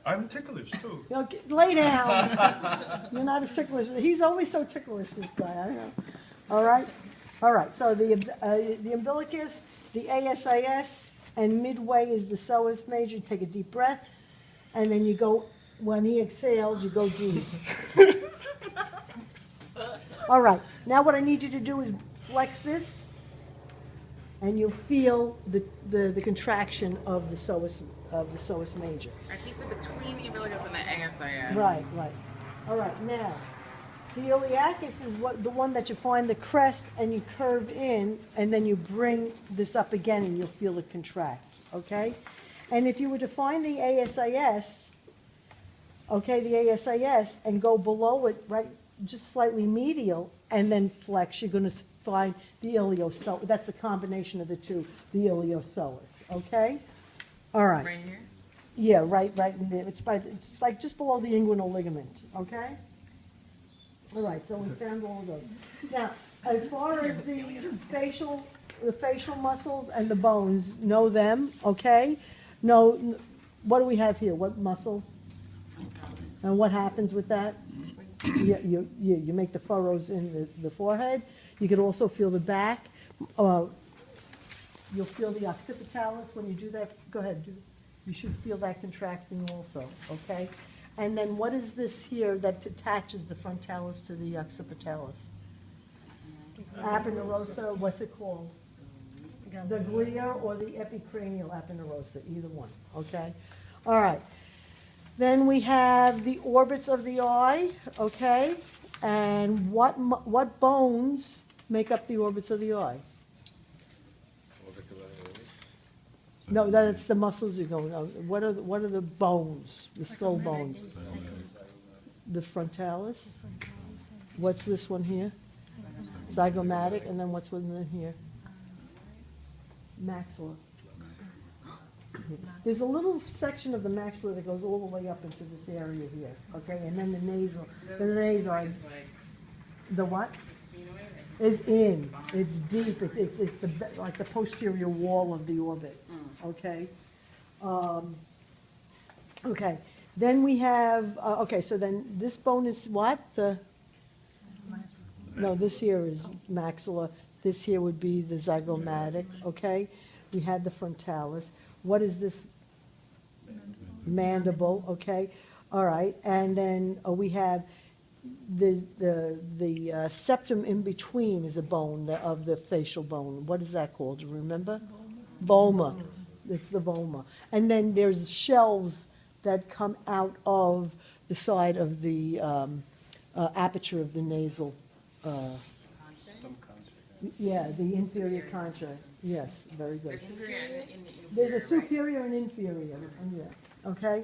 I'm ticklish too. Lay down. You're not as ticklish. He's always so ticklish, this guy, I know. All right? All right, so the umbilicus, the ASIS, and midway is the psoas major. Take a deep breath, and then you go, when he exhales, you go deep. All right, now what I need you to do is flex this, and you'll feel the contraction of the psoas major. Right, so you said between the umbilicus and the ASIS. Right, right. All right, now, the iliacus is the one that you find the crest and you curve in, and then you bring this up again and you'll feel it contract, okay? And if you were to find the ASIS, okay, the ASIS, and go below it, right, just slightly medial, and then flex, you're going to find the iliopsoas. That's the combination of the two, the iliopsoas, okay? All right. Right here? Yeah, right in there. It's like just below the inguinal ligament, okay? All right, so we found all of those. Now, as far as the facial muscles and the bones, know them, okay? Know, what do we have here? What muscle? And what happens with that? You make the furrows in the forehead. You could also feel the back. You'll feel the occipitalis when you do that. Go ahead. You should feel that contracting also, okay? And then what is this here that attaches the frontalis to the occipitalis? Aponeurosa, what's it called? The glia or the epicranial aponeurosa, either one, okay? All right. Then we have the orbits of the eye, okay? And what bones make up the orbits of the eye? No, that's the muscles you're going on. What are the bones, the skull bones? The frontalis. What's this one here? Zygomatic, and then what's within here? Maxilla. There's a little section of the maxilla that goes all the way up into this area here, okay? And then the nasal, the what? Is in. It's deep. It's like the posterior wall of the orbit. Okay. Okay. Then we have. Okay. So then this bone is what? No, this here is maxilla. This here would be the zygomatic. Okay. We had the frontalis. What is this? Mandible. Okay. All right. And then we have. The septum in between is a bone of the facial bone. What is that called? Do you remember? Vomer. It's the vomer. And then there's shells that come out of the side of the aperture of the nasal. Yeah, the inferior concha. Yes, very good. There's superior and inferior. There's a superior and inferior. Yeah. Okay.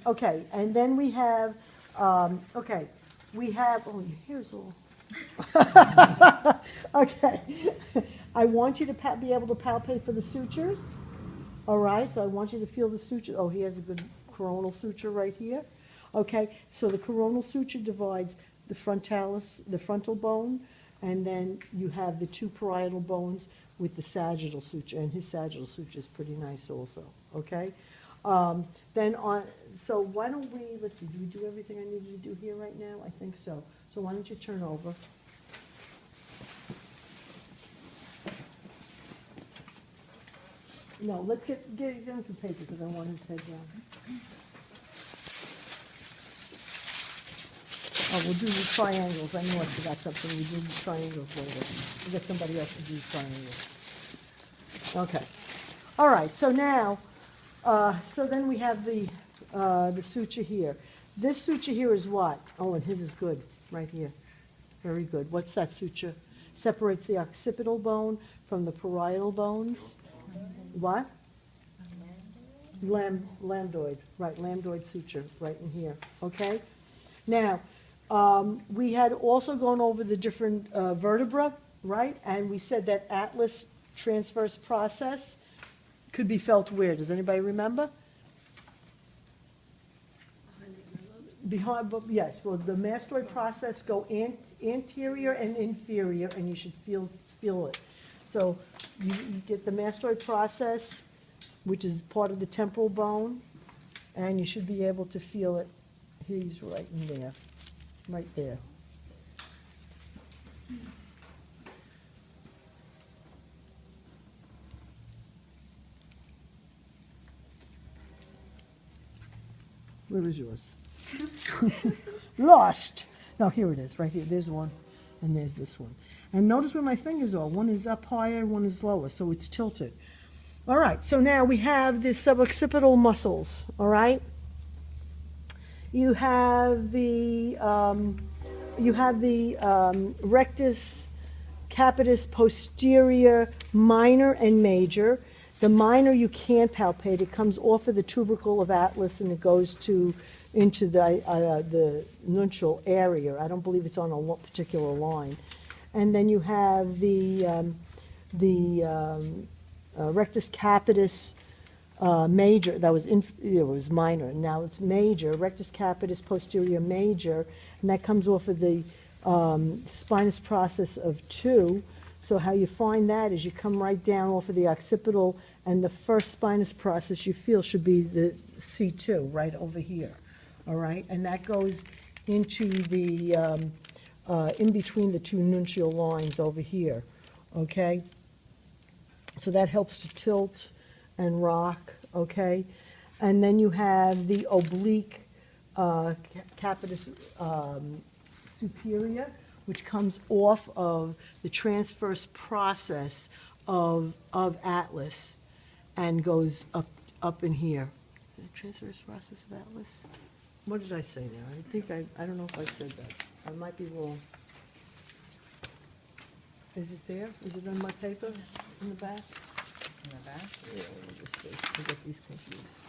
Okay. And then we have. Okay, we have, oh, your hair's all. Okay, I want you to be able to palpate for the sutures, all right? So I want you to feel the suture. Oh, he has a good coronal suture right here. Okay, so the coronal suture divides the frontalis, the frontal bone, and then you have the two parietal bones with the sagittal suture, and his sagittal suture is pretty nice also, okay? So why don't we, let's see, do we do everything I needed to do here right now? I think so. So why don't you turn over? No, let's get him some paper because I want his head down. Oh, we'll do the triangles. I know I forgot something. We do the triangles later. We'll get somebody else to do triangles. Okay. All right, so now, so then we have the suture here. This suture here is what? Oh, and his is good, right here. Very good. What's that suture? Separates the occipital bone from the parietal bones. What? Lambdoid, right, lambdoid suture, right in here, okay? Now, we had also gone over the different vertebra, right? And we said that atlas transverse process could be felt where? Does anybody remember? Behind, yes, well, the mastoid process go anterior and inferior, and you should feel it. So you get the mastoid process, which is part of the temporal bone, And you should be able to feel it. He's right in there, right there. Where is yours? Lost. No, here it is, right here. There's one, and there's this one. And notice where my fingers are. One is up higher, one is lower, so it's tilted. All right, so now we have the suboccipital muscles, all right? You have the rectus capitis posterior minor and major. The minor you can't palpate. It comes off of the tubercle of atlas and it goes into the nuntial area. I don't believe it's on a particular line. And then you have the rectus capitis major. That was it was minor. Now it's major. Rectus capitis posterior major, and that comes off of the spinous process of 2. So how you find that is you come right down off of the occipital, and the first spinous process you feel should be the C2, right over here, all right? And that goes into the, in between the two nuntial lines over here, okay? So that helps to tilt and rock, okay? And then you have the oblique capitis superior, which comes off of the transverse process of atlas and goes up in here. The transverse process of atlas? What did I say there? I think I don't know if I said that. I might be wrong. Is it there? Is it on my paper in the back? In the back? Yeah, let me just see. I get these confused.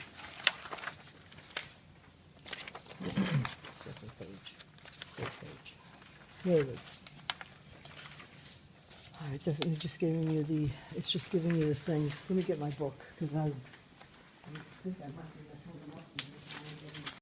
Second page. Third page. There it is. It doesn't, it's just giving you the things. Let me get my book, because I think I might be